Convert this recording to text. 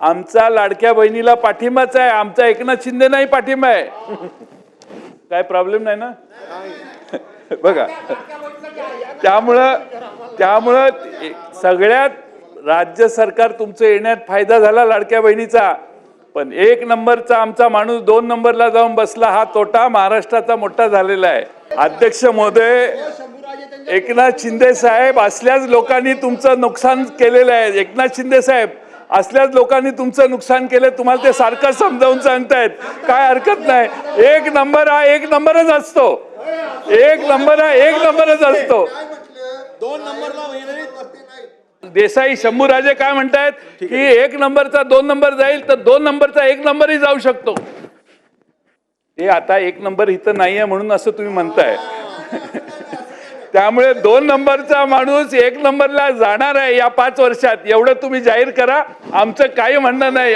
आमचा लाडक्या बहिणीला पाठिंबाच आहे, आमचा एकनाथ शिंदे नाही पाठिंबा आहे. काय प्रॉब्लेम नाही ना? बघा, त्यामुळं सगळ्यात राज्य सरकार तुमचं येण्यात फायदा झाला लाडक्या बहिणीचा. पण एक नंबरचा आमचा माणूस 2 नंबरला जाऊन बसला, हा तोटा महाराष्ट्राचा मोठा झालेला आहे. अध्यक्ष महोदय, एकनाथ शिंदे साहेब असल्याच लोकांनी तुमचं नुकसान केलेलं आहे. एकनाथ शिंदे साहेब असल्याच लोकांनी तुमचं नुकसान केलं. तुम्हाला ते सारखं समजावून सांगतायत, काय हरकत नाही. एक नंबर हा एक नंबरच असतो. एक नंबर हा एक नंबरच असतो. 2 नंबरला देसाई शंभूराजे काय म्हणतायत की 1 नंबरचा 2 नंबर जाईल तर 2 नंबरचा 1 नंबरही जाऊ शकतो. हे आता 1 नंबर इथं नाहीये म्हणून असं तुम्ही म्हणताय. त्यामुळे 2 नंबरचा माणूस 1 नंबरला जाणार आहे या 5 वर्षात, एवढं तुम्ही जाहीर करा. आमचं काही म्हणणं नाही.